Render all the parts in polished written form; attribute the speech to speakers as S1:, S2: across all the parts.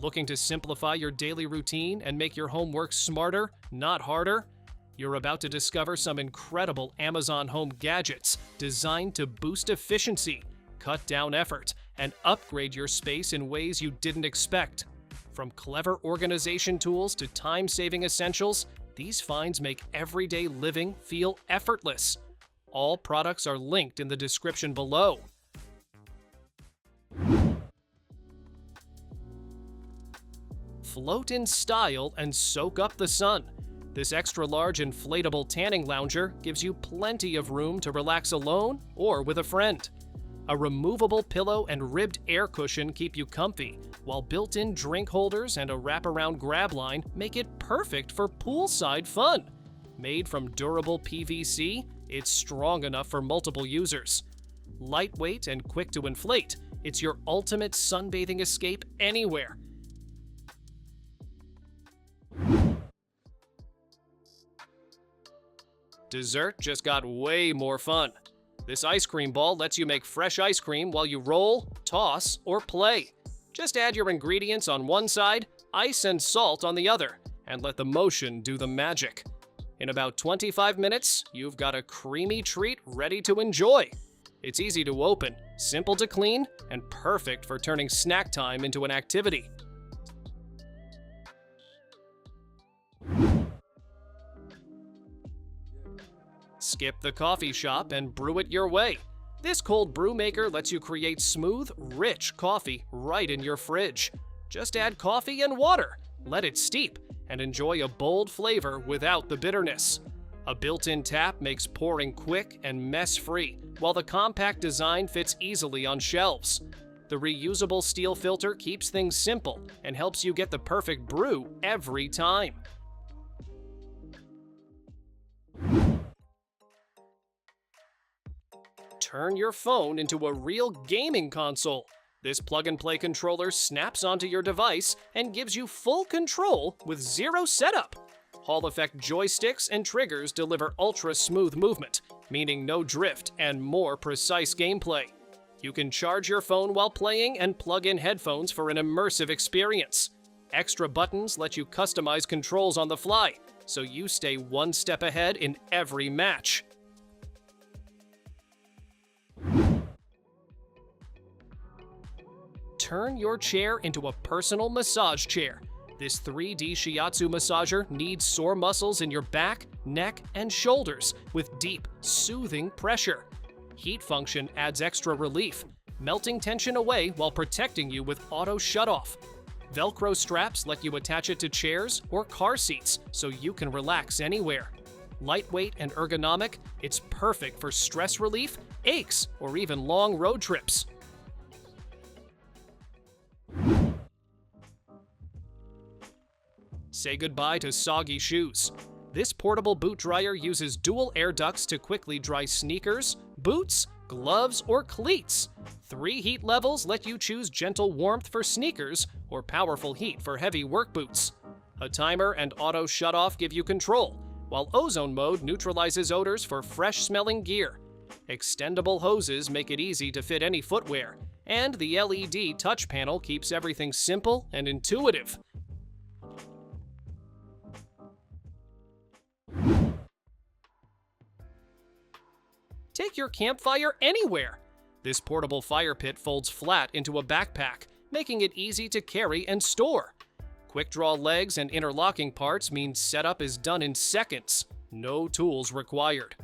S1: Looking to simplify your daily routine and make your home work smarter, not harder? You're about to discover some incredible Amazon Home gadgets designed to boost efficiency, cut down effort, and upgrade your space in ways you didn't expect. From clever organization tools to time-saving essentials, these finds make everyday living feel effortless. All products are linked in the description below. Float in style and soak up the sun. This extra-large inflatable tanning lounger gives you plenty of room to relax alone or with a friend. A removable pillow and ribbed air cushion keep you comfy, while built-in drink holders and a wraparound grab line make it perfect for poolside fun. Made from durable PVC, it's strong enough for multiple users. Lightweight and quick to inflate, it's your ultimate sunbathing escape anywhere. Dessert just got way more fun. This ice cream ball lets you make fresh ice cream while you roll, toss, or play. Just add your ingredients on one side, ice and salt on the other, and let the motion do the magic. In about 25 minutes, you've got a creamy treat ready to enjoy. It's easy to open, simple to clean, and perfect for turning snack time into an activity. Skip the coffee shop and brew it your way. This cold brew maker lets you create smooth, rich coffee right in your fridge. Just add coffee and water, let it steep, and enjoy a bold flavor without the bitterness. A built-in tap makes pouring quick and mess-free, while the compact design fits easily on shelves. The reusable steel filter keeps things simple and helps you get the perfect brew every time. Turn your phone into a real gaming console. This plug-and-play controller snaps onto your device and gives you full control with zero setup. Hall-effect joysticks and triggers deliver ultra-smooth movement, meaning no drift and more precise gameplay. You can charge your phone while playing and plug in headphones for an immersive experience. Extra buttons let you customize controls on the fly, so you stay one step ahead in every match. Turn your chair into a personal massage chair. This 3D Shiatsu Massager kneads sore muscles in your back, neck, and shoulders with deep, soothing pressure. Heat function adds extra relief, melting tension away while protecting you with auto shutoff. Velcro straps let you attach it to chairs or car seats so you can relax anywhere. Lightweight and ergonomic, it's perfect for stress relief, aches, or even long road trips. Say goodbye to soggy shoes. This portable boot dryer uses dual air ducts to quickly dry sneakers, boots, gloves, or cleats. 3 heat levels let you choose gentle warmth for sneakers or powerful heat for heavy work boots. A timer and auto shutoff give you control, while ozone mode neutralizes odors for fresh-smelling gear. Extendable hoses make it easy to fit any footwear, and the LED touch panel keeps everything simple and intuitive. Take your campfire anywhere. This portable fire pit folds flat into a backpack, making it easy to carry and store. Quick-draw legs and interlocking parts mean setup is done in seconds. No tools required.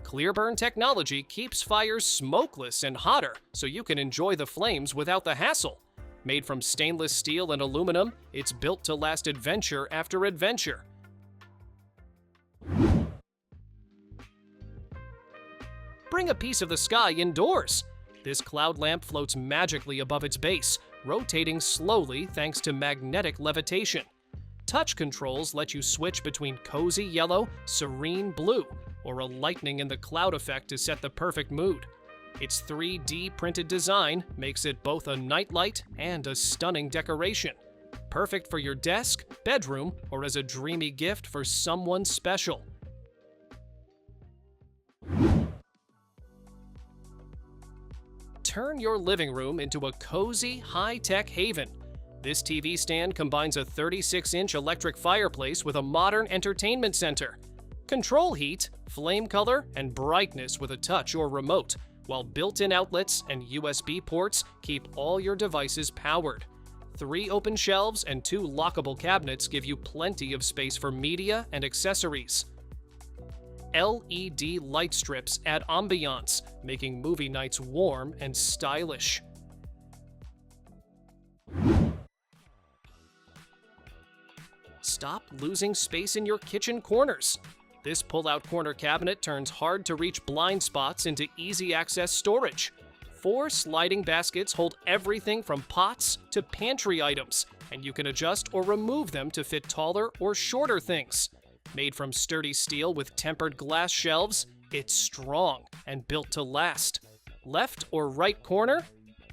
S1: ClearBurn technology keeps fires smokeless and hotter, so you can enjoy the flames without the hassle. Made from stainless steel and aluminum, it's built to last adventure after adventure. Bring a piece of the sky indoors. This cloud lamp floats magically above its base, rotating slowly thanks to magnetic levitation. Touch controls let you switch between cozy yellow, serene blue, or a lightning in the cloud effect to set the perfect mood. Its 3D printed design makes it both a nightlight and a stunning decoration. Perfect for your desk, bedroom, or as a dreamy gift for someone special. Turn your living room into a cozy, high-tech haven. This TV stand combines a 36-inch electric fireplace with a modern entertainment center. Control heat, flame color, and brightness with a touch or remote, while built-in outlets and USB ports keep all your devices powered. 3 open shelves and 2 lockable cabinets give you plenty of space for media and accessories. LED light strips add ambiance, making movie nights warm and stylish. Stop losing space in your kitchen corners. This pull-out corner cabinet turns hard-to-reach blind spots into easy-access storage. 4 sliding baskets hold everything from pots to pantry items, and you can adjust or remove them to fit taller or shorter things. Made from sturdy steel with tempered glass shelves, it's strong and built to last. Left or right corner?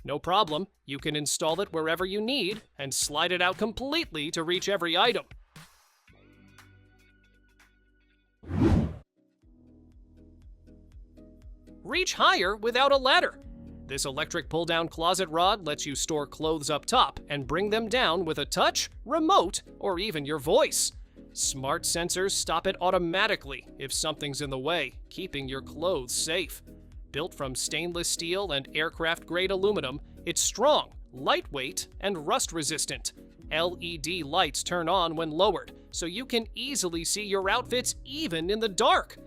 S1: No problem, you can install it wherever you need and slide it out completely to reach every item. Reach higher without a ladder. This electric pull-down closet rod lets you store clothes up top and bring them down with a touch, remote, or even your voice. Smart sensors stop it automatically if something's in the way, keeping your clothes safe. Built from stainless steel and aircraft-grade aluminum, it's strong, lightweight, and rust-resistant. LED lights turn on when lowered, so you can easily see your outfits even in the dark.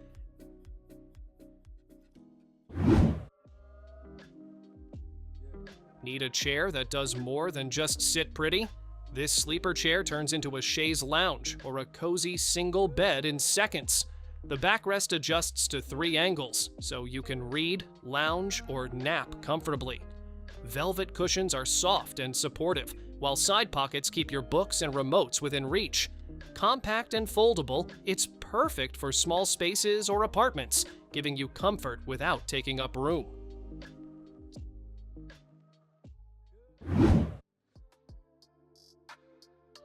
S1: Need a chair that does more than just sit pretty? This sleeper chair turns into a chaise lounge or a cozy single bed in seconds. The backrest adjusts to 3 angles, so you can read, lounge, or nap comfortably. Velvet cushions are soft and supportive, while side pockets keep your books and remotes within reach. Compact and foldable, it's perfect for small spaces or apartments, giving you comfort without taking up room.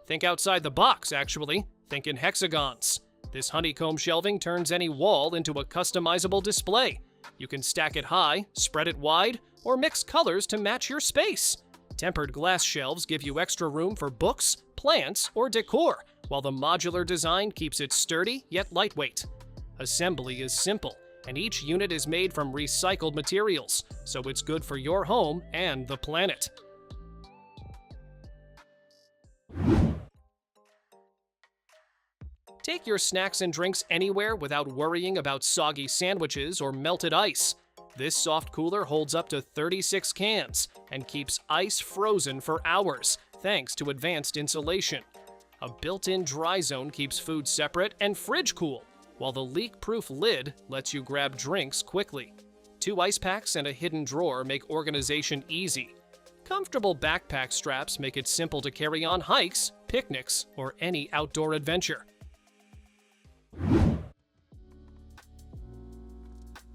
S1: Think outside the box, actually. Think in hexagons. This honeycomb shelving turns any wall into a customizable display. You can stack it high, spread it wide, or mix colors to match your space. Tempered glass shelves give you extra room for books, plants, or decor, while the modular design keeps it sturdy yet lightweight. Assembly is simple, and each unit is made from recycled materials, so it's good for your home and the planet. Take your snacks and drinks anywhere without worrying about soggy sandwiches or melted ice. This soft cooler holds up to 36 cans and keeps ice frozen for hours, thanks to advanced insulation. A built-in dry zone keeps food separate and fridge cool, while the leak-proof lid lets you grab drinks quickly. 2 ice packs and a hidden drawer make organization easy. Comfortable backpack straps make it simple to carry on hikes, picnics, or any outdoor adventure.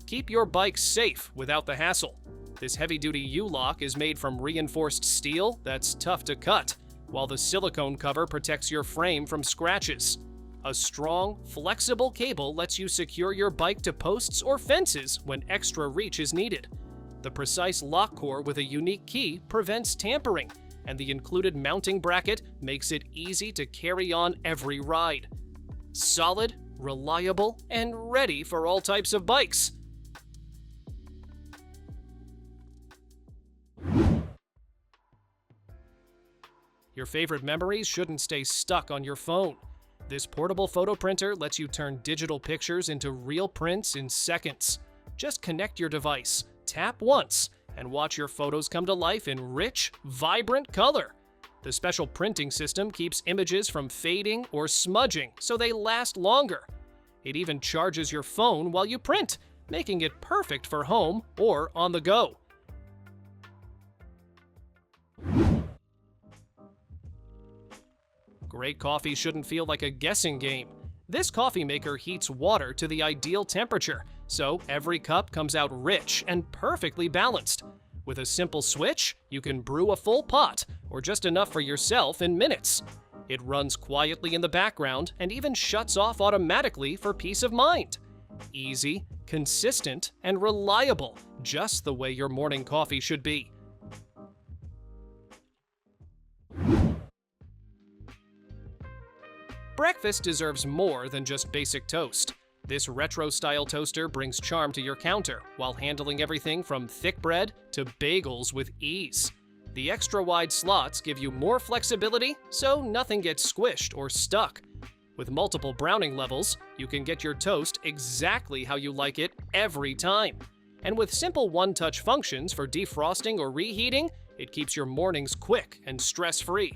S1: Keep your bike safe without the hassle. This heavy-duty ULock is made from reinforced steel that's tough to cut, while the silicone cover protects your frame from scratches. A strong, flexible cable lets you secure your bike to posts or fences when extra reach is needed. The precise lock core with a unique key prevents tampering, and the included mounting bracket makes it easy to carry on every ride. Solid, reliable, and ready for all types of bikes. Your favorite memories shouldn't stay stuck on your phone. This portable photo printer lets you turn digital pictures into real prints in seconds. Just connect your device, tap once, and watch your photos come to life in rich, vibrant color. The special printing system keeps images from fading or smudging so they last longer. It even charges your phone while you print, making it perfect for home or on the go. Great coffee shouldn't feel like a guessing game. This coffee maker heats water to the ideal temperature, so every cup comes out rich and perfectly balanced. With a simple switch, you can brew a full pot, or just enough for yourself in minutes. It runs quietly in the background and even shuts off automatically for peace of mind. Easy, consistent, and reliable, just the way your morning coffee should be. Breakfast deserves more than just basic toast. This retro-style toaster brings charm to your counter while handling everything from thick bread to bagels with ease. The extra-wide slots give you more flexibility, so nothing gets squished or stuck. With multiple browning levels, you can get your toast exactly how you like it every time. And with simple one-touch functions for defrosting or reheating, it keeps your mornings quick and stress-free.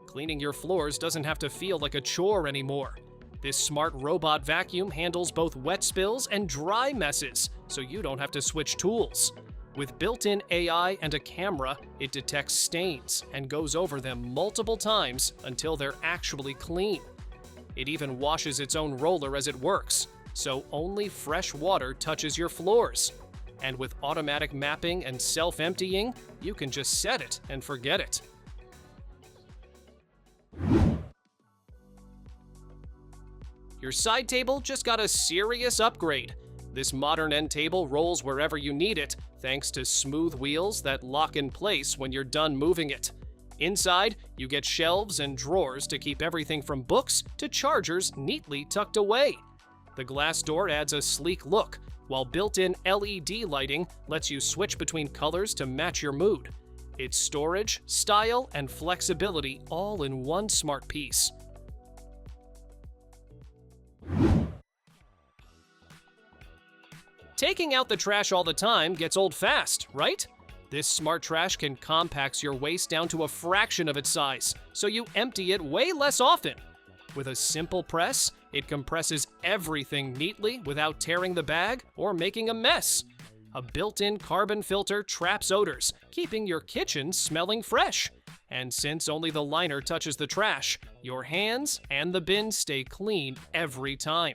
S1: Cleaning your floors doesn't have to feel like a chore anymore. This smart robot vacuum handles both wet spills and dry messes, so you don't have to switch tools. With built-in AI and a camera, it detects stains and goes over them multiple times until they're actually clean. It even washes its own roller as it works, so only fresh water touches your floors. And with automatic mapping and self-emptying, you can just set it and forget it. Your side table just got a serious upgrade. This modern end table rolls wherever you need it, thanks to smooth wheels that lock in place when you're done moving it. Inside, you get shelves and drawers to keep everything from books to chargers neatly tucked away. The glass door adds a sleek look, while built-in LED lighting lets you switch between colors to match your mood. It's storage, style, and flexibility all in one smart piece. Taking out the trash all the time gets old fast, right? This smart trash can compact your waste down to a fraction of its size, so you empty it way less often. With a simple press, it compresses everything neatly without tearing the bag or making a mess. A built-in carbon filter traps odors, keeping your kitchen smelling fresh. And since only the liner touches the trash, your hands and the bin stay clean every time.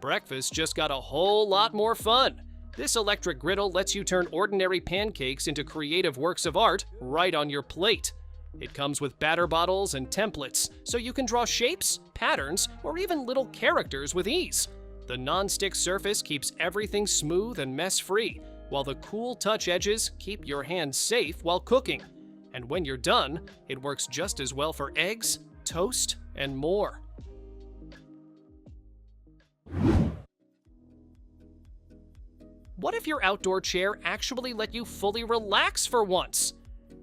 S1: Breakfast just got a whole lot more fun. This electric griddle lets you turn ordinary pancakes into creative works of art right on your plate. It comes with batter bottles and templates, so you can draw shapes, patterns, or even little characters with ease. The non-stick surface keeps everything smooth and mess-free, while the cool touch edges keep your hands safe while cooking. And when you're done, it works just as well for eggs, toast, and more. What if your outdoor chair actually let you fully relax for once?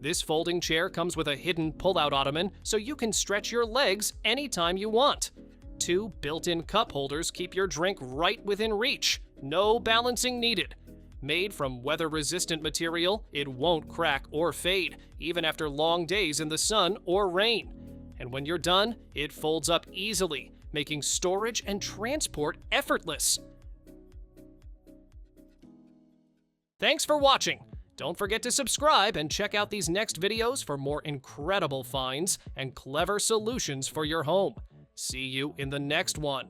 S1: This folding chair comes with a hidden pull-out ottoman, so you can stretch your legs anytime you want. 2 built-in cup holders keep your drink right within reach. No balancing needed. Made from weather-resistant material, it won't crack or fade, even after long days in the sun or rain. And when you're done, it folds up easily, making storage and transport effortless. Thanks for watching. Don't forget to subscribe and check out these next videos for more incredible finds and clever solutions for your home. See you in the next one.